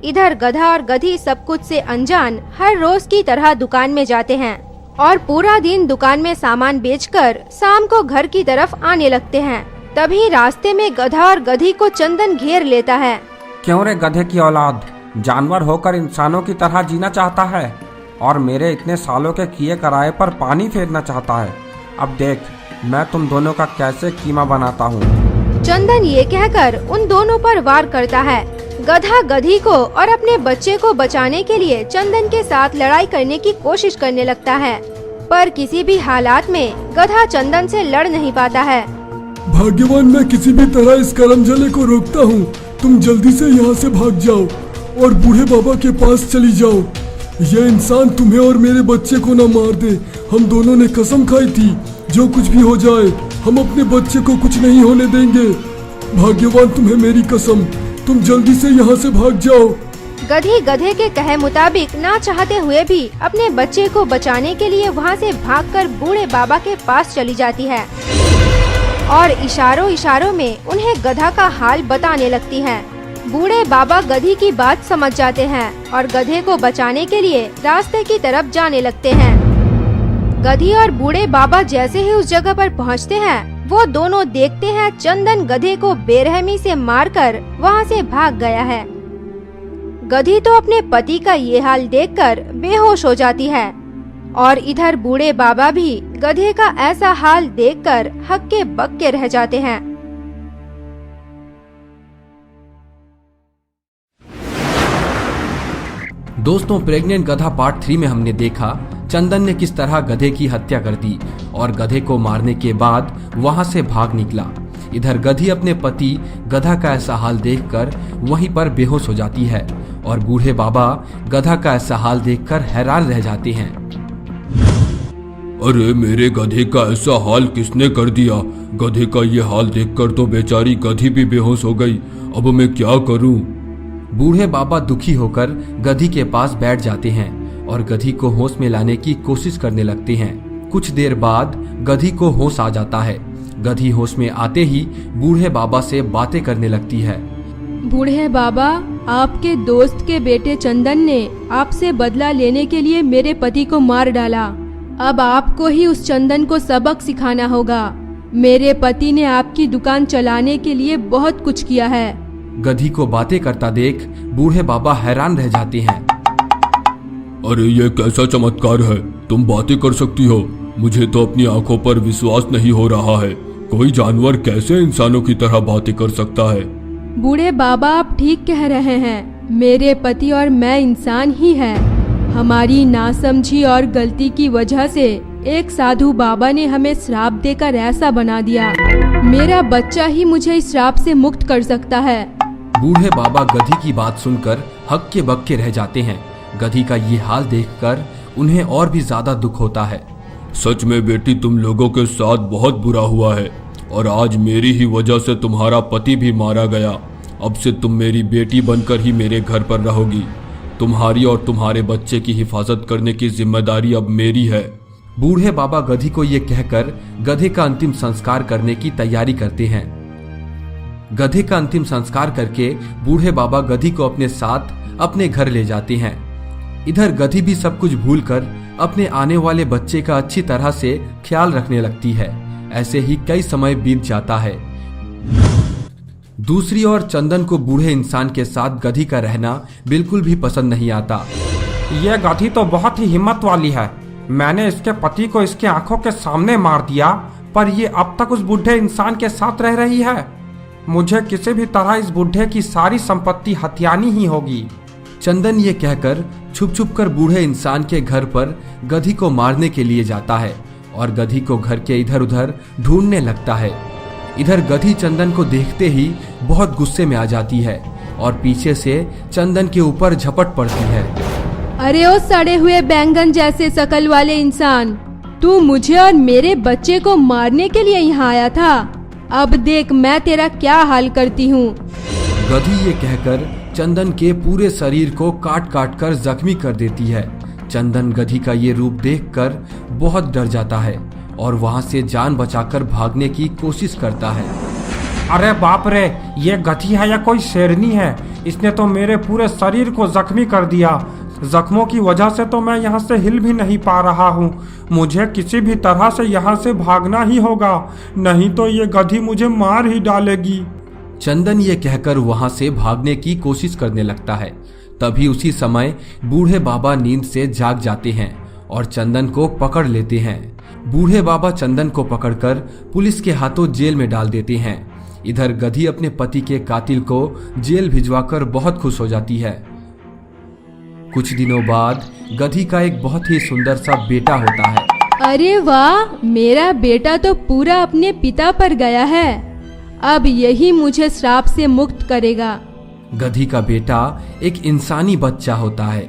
इधर गधा और गधी सब कुछ से अनजान हर रोज की तरह दुकान में जाते हैं और पूरा दिन दुकान में सामान बेचकर शाम को घर की तरफ आने लगते हैं। तभी रास्ते में गधा और गधी को चंदन घेर लेता है। क्यों रे गधे की औलाद, जानवर होकर इंसानों की तरह जीना चाहता है और मेरे इतने सालों के किए कराए पर पानी फेरना चाहता है। अब देख मैं तुम दोनों का कैसे कीमा बनाता हूँ। चंदन ये कहकर उन दोनों पर वार करता है। गधा गधी को और अपने बच्चे को बचाने के लिए चंदन के साथ लड़ाई करने की कोशिश करने लगता है, पर किसी भी हालात में गधा चंदन से लड़ नहीं पाता है। भाग्यवान, मैं किसी भी तरह इस करमजले को रोकता हूँ। तुम जल्दी से यहाँ से भाग जाओ और बूढ़े बाबा के पास चली जाओ। यह इंसान तुम्हें और मेरे बच्चे को न मार दे। हम दोनों ने कसम खाई थी, जो कुछ भी हो जाए हम अपने बच्चे को कुछ नहीं होने देंगे। भाग्यवान, तुम्हें मेरी कसम, तुम जल्दी से यहाँ से भाग जाओ। गधी गधे के कहे मुताबिक ना चाहते हुए भी अपने बच्चे को बचाने के लिए वहाँ से भागकर बूढ़े बाबा के पास चली जाती है और इशारों इशारों में उन्हें गधा का हाल बताने लगती है। बूढ़े बाबा गधी की बात समझ जाते हैं और गधे को बचाने के लिए रास्ते की तरफ जाने लगते हैं। गधी और बूढ़े बाबा जैसे ही उस जगह पर पहुंचते हैं, वो दोनों देखते हैं चंदन गधे को बेरहमी से मारकर वहां से भाग गया है। गधी तो अपने पति का ये हाल देखकर बेहोश हो जाती है और इधर बूढ़े बाबा भी गधे का ऐसा हाल देखकर हक्के बक्के रह जाते हैं। दोस्तों, प्रेग्नेंट गधा पार्ट 3 में हमने देखा चंदन ने किस तरह गधे की हत्या कर दी और गधे को मारने के बाद वहां से भाग निकला। इधर गधी अपने पति गधा का ऐसा हाल देखकर वहीं पर बेहोश हो जाती है और बूढ़े बाबा गधा का ऐसा हाल देखकर हैरान रह जाते हैं। अरे मेरे गधे का ऐसा हाल किसने कर दिया? गधे का ये हाल देखकर तो बेचारी गधी भी बेहोश हो गई। अब मैं क्या करूं? बूढ़े बाबा दुखी होकर गधी के पास बैठ जाते हैं और गधी को होश में लाने की कोशिश करने लगते हैं। कुछ देर बाद गधी को होश आ जाता है। गधी होश में आते ही बूढ़े बाबा से बातें करने लगती है। बूढ़े बाबा, आपके दोस्त के बेटे चंदन ने आपसे बदला लेने के लिए मेरे पति को मार डाला। अब आपको ही उस चंदन को सबक सिखाना होगा। मेरे पति ने आपकी दुकान चलाने के लिए बहुत कुछ किया है। गधी को बातें करता देख बूढ़े बाबा हैरान रह जाते हैं। अरे ये कैसा चमत्कार है? तुम बातें कर सकती हो? मुझे तो अपनी आंखों पर विश्वास नहीं हो रहा है। कोई जानवर कैसे इंसानों की तरह बातें कर सकता है? बूढ़े बाबा, आप ठीक कह रहे हैं। मेरे पति और मैं इंसान ही हैं। हमारी नासमझी और गलती की वजह से एक साधु बाबा ने हमें श्राप देकर ऐसा बना दिया। मेरा बच्चा ही मुझे इस श्राप से मुक्त कर सकता है। बूढ़े बाबा गधी की बात सुनकर हक्के बक्के रह जाते हैं। गधी का ये हाल देखकर उन्हें और भी ज्यादा दुख होता है। सच में बेटी, तुम लोगों के साथ बहुत बुरा हुआ है और आज मेरी ही वजह से तुम्हारा पति भी मारा गया। अब से तुम मेरी बेटी बनकर ही मेरे घर पर रहोगी। तुम्हारी और तुम्हारे बच्चे की हिफाजत करने की जिम्मेदारी अब मेरी है। बूढ़े बाबा गधी को ये कहकर गधे का अंतिम संस्कार करने की तैयारी करते हैं। गधे का अंतिम संस्कार करके बूढ़े बाबा गधी को अपने साथ अपने घर ले जाते हैं। इधर गधी भी सब कुछ भूलकर अपने आने वाले बच्चे का अच्छी तरह से ख्याल रखने लगती है। ऐसे ही कई समय बीत जाता है। दूसरी ओर चंदन को बूढ़े इंसान के साथ गधी का रहना बिल्कुल भी पसंद नहीं आता। यह गधी तो बहुत ही हिम्मत वाली है। मैंने इसके पति को इसके आंखों के सामने मार दिया, पर ये अब तक उस बूढ़े इंसान के साथ रह रही है। मुझे किसी भी तरह इस बूढ़े की सारी संपत्ति हथियानी ही होगी। चंदन ये कहकर छुप छुप कर बूढ़े इंसान के घर पर गधी को मारने के लिए जाता है और गधी को घर के इधर उधर ढूंढने लगता है। इधर गधी चंदन को देखते ही बहुत गुस्से में आ जाती है और पीछे से चंदन के ऊपर झपट पड़ती है। अरे ओ सड़े हुए बैंगन जैसे शकल वाले इंसान, तू मुझे और मेरे बच्चे को मारने के लिए यहाँ आया था। अब देख मैं तेरा क्या हाल करती हूँ। गधी ये कहकर चंदन के पूरे शरीर को काट काट कर जख्मी कर देती है। चंदन गधी का ये रूप देखकर बहुत डर जाता है और वहां से जान बचाकर भागने की कोशिश करता है। अरे बाप रे, ये गधी है या कोई शेरनी है? इसने तो मेरे पूरे शरीर को जख्मी कर दिया। जख्मों की वजह से तो मैं यहाँ से हिल भी नहीं पा रहा हूँ। मुझे किसी भी तरह से यहाँ से भागना ही होगा, नहीं तो ये गधी मुझे मार ही डालेगी। चंदन ये कहकर वहां से भागने की कोशिश करने लगता है। तभी उसी समय बूढ़े बाबा नींद से जाग जाते हैं और चंदन को पकड़ लेते हैं। बूढ़े बाबा चंदन को पकड़कर पुलिस के हाथों जेल में डाल देते हैं। इधर गधी अपने पति के कातिल को जेल भिजवाकर बहुत खुश हो जाती है। कुछ दिनों बाद गधी का एक बहुत ही सुंदर सा बेटा होता है। अरे वाह, मेरा बेटा तो पूरा अपने पिता पर गया है। अब यही मुझे श्राप से मुक्त करेगा। गधी का बेटा एक इंसानी बच्चा होता है।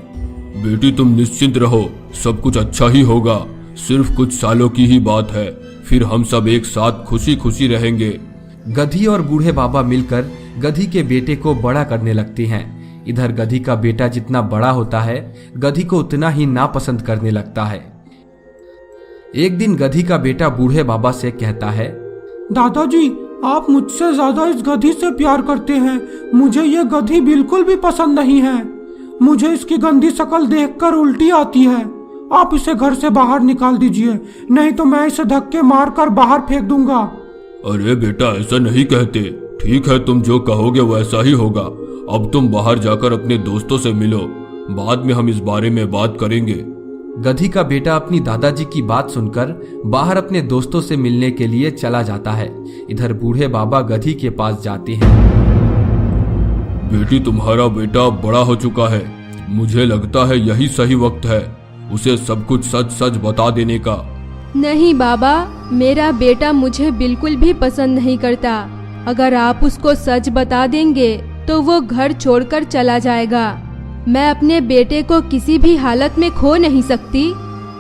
बेटी तुम निश्चिंत रहो, सब कुछ अच्छा ही होगा। सिर्फ कुछ सालों की ही बात है, फिर हम सब एक साथ खुशी खुशी रहेंगे। गधी और बूढ़े बाबा मिलकर गधी के बेटे को बड़ा करने लगते हैं। इधर गधी का बेटा जितना बड़ा होता है, गधी को उतना ही नापसंद करने लगता है। एक दिन गधी का बेटा बूढ़े बाबा से कहता है, दादाजी, आप मुझसे ज्यादा इस गधी से प्यार करते हैं। मुझे ये गधी बिल्कुल भी पसंद नहीं है। मुझे इसकी गंदी शक्ल देखकर उल्टी आती है। आप इसे घर से बाहर निकाल दीजिए, नहीं तो मैं इसे धक्के मारकर बाहर फेंक दूंगा। अरे बेटा, ऐसा नहीं कहते। ठीक है, तुम जो कहोगे वैसा ही होगा। अब तुम बाहर जाकर अपने दोस्तों से मिलो, बाद में हम इस बारे में बात करेंगे। गधी का बेटा अपनी दादाजी की बात सुनकर बाहर अपने दोस्तों से मिलने के लिए चला जाता है। इधर बूढ़े बाबा गधी के पास जाते हैं। बेटी, तुम्हारा बेटा बड़ा हो चुका है। मुझे लगता है यही सही वक्त है उसे सब कुछ सच सच बता देने का। नहीं बाबा, मेरा बेटा मुझे बिल्कुल भी पसंद नहीं करता। अगर आप उसको सच बता देंगे तो वो घर छोड़कर चला जाएगा। मैं अपने बेटे को किसी भी हालत में खो नहीं सकती।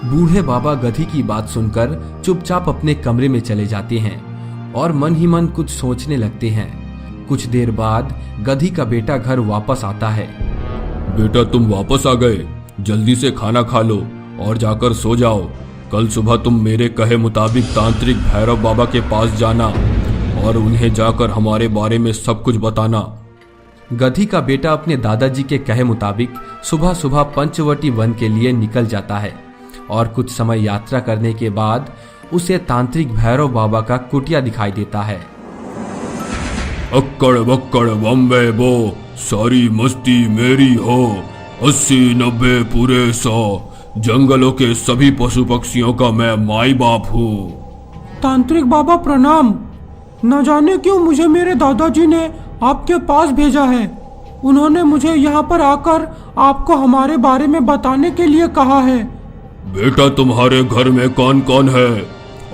बूढ़े बाबा गधी की बात सुनकर चुपचाप अपने कमरे में चले जाते हैं और मन ही मन कुछ सोचने लगते हैं। कुछ देर बाद गधी का बेटा घर वापस आता है। बेटा, तुम वापस आ गए। जल्दी से खाना खा लो और जाकर सो जाओ। कल सुबह तुम मेरे कहे मुताबिक तांत्रिक भैरव बाबा के पास जाना और उन्हें जाकर हमारे बारे में सब कुछ बताना। गधी का बेटा अपने दादाजी के कहे मुताबिक सुबह सुबह पंचवटी वन के लिए निकल जाता है और कुछ समय यात्रा करने के बाद उसे तांत्रिक भैरव बाबा का कुटिया दिखाई देता है। अक्कड़ बक्कड़ बम्बे बो, सारी मस्ती मेरी हो। 80-90 पूरे 100, जंगलों के सभी पशु पक्षियों का मैं माई बाप हूँ। तांत्रिक बाबा प्रणाम। न जाने क्यों मुझे मेरे दादाजी ने आपके पास भेजा है। उन्होंने मुझे यहाँ पर आकर आपको हमारे बारे में बताने के लिए कहा है। बेटा, तुम्हारे घर में कौन कौन है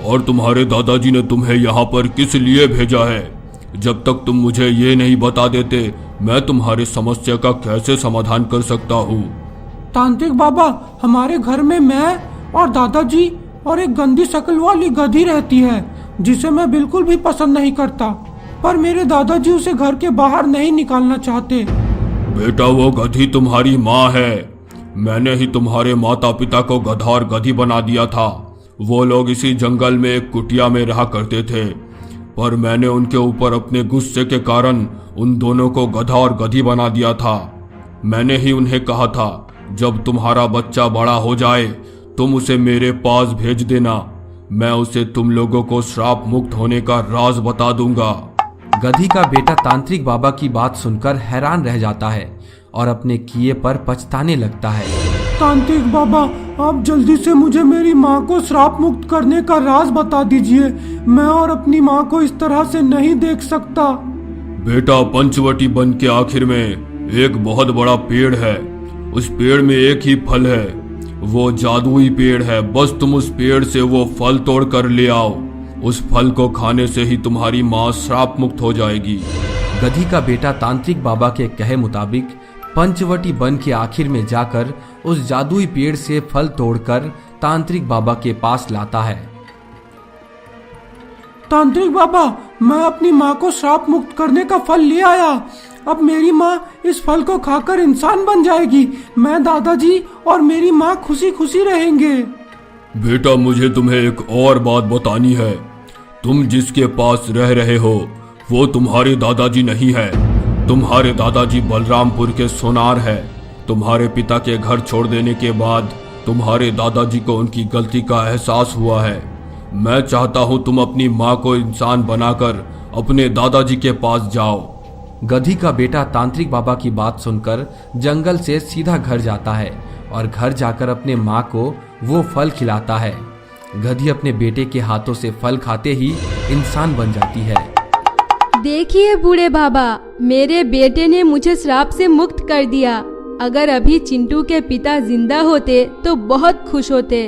और तुम्हारे दादाजी ने तुम्हें यहाँ पर किस लिए भेजा है? जब तक तुम मुझे ये नहीं बता देते, मैं तुम्हारी समस्या का कैसे समाधान कर सकता हूँ? तांत्रिक बाबा, हमारे घर में मैं और दादाजी और एक गंदी शक्ल वाली गधी रहती है जिसे मैं बिल्कुल भी पसंद नहीं करता, पर मेरे दादाजी उसे घर के बाहर नहीं निकालना चाहते। बेटा, वो गधी तुम्हारी माँ है। मैंने ही तुम्हारे माता पिता को गधा और गधी बना दिया था। वो लोग इसी जंगल में एक कुटिया में रहा करते थे, पर मैंने उनके ऊपर अपने गुस्से के कारण उन दोनों को गधा और गधी बना दिया था। मैंने ही उन्हें कहा था, जब तुम्हारा बच्चा बड़ा हो जाए तुम उसे मेरे पास भेज देना। मैं उसे तुम लोगों को श्राप मुक्त होने का राज बता दूंगा। गधी का बेटा तांत्रिक बाबा की बात सुनकर हैरान रह जाता है और अपने किए पर पछताने लगता है। तांत्रिक बाबा, आप जल्दी से मुझे मेरी माँ को श्राप मुक्त करने का राज बता दीजिए। मैं और अपनी माँ को इस तरह से नहीं देख सकता। बेटा, पंचवटी वन के आखिर में एक बहुत बड़ा पेड़ है। उस पेड़ में एक ही फल है, वो जादुई पेड़ है। बस तुम उस पेड़ से वो फल तोड़ कर ले आओ। उस फल को खाने से ही तुम्हारी माँ श्राप मुक्त हो जाएगी। गधी का बेटा तांत्रिक बाबा के कहे मुताबिक पंचवटी वन के आखिर में जाकर उस जादुई पेड़ से फल तोड़कर तांत्रिक बाबा के पास लाता है। तांत्रिक बाबा, मैं अपनी माँ को श्राप मुक्त करने का फल ले आया। अब मेरी माँ इस फल को खाकर इंसान बन जाएगी। मैं, दादाजी और मेरी माँ खुशी खुशी रहेंगे। बेटा, मुझे तुम्हें एक और बात बतानी है। तुम जिसके पास रह रहे हो वो तुम्हारे दादाजी नहीं है। तुम्हारे दादाजी बलरामपुर के सोनार है। तुम्हारे पिता के घर छोड़ देने के बाद तुम्हारे दादाजी को उनकी गलती का एहसास हुआ है। मैं चाहता हूँ तुम अपनी माँ को इंसान बनाकर अपने दादाजी के पास जाओ। गधी का बेटा तांत्रिक बाबा की बात सुनकर जंगल से सीधा घर जाता है और घर जाकर अपने माँ को वो फल खिलाता है। गधी अपने बेटे के हाथों से फल खाते ही इंसान बन जाती है। देखिए बूढ़े बाबा, मेरे बेटे ने मुझे श्राप से मुक्त कर दिया। अगर अभी चिंटू के पिता जिंदा होते तो बहुत खुश होते।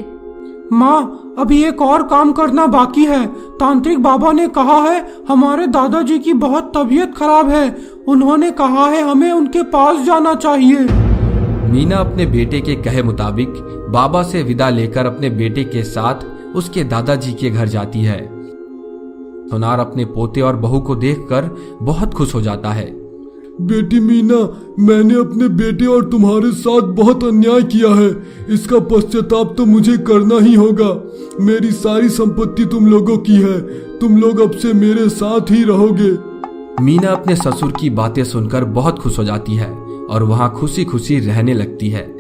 माँ, अभी एक और काम करना बाकी है। तांत्रिक बाबा ने कहा है हमारे दादाजी की बहुत तबीयत खराब है। उन्होंने कहा है हमें उनके पास जाना चाहिए। मीना अपने बेटे के कहे मुताबिक बाबा से विदा लेकर अपने बेटे के साथ उसके दादाजी के घर जाती है। सोनार अपने पोते और बहू को देखकर बहुत खुश हो जाता है। बेटी मीना, मैंने अपने बेटे और तुम्हारे साथ बहुत अन्याय किया है। इसका पश्चाताप तो मुझे करना ही होगा। मेरी सारी संपत्ति तुम लोगों की है। तुम लोग अब से मेरे साथ ही रहोगे। मीना अपने ससुर की बातें सुनकर बहुत खुश हो जाती है और वहाँ खुशी खुशी रहने लगती है।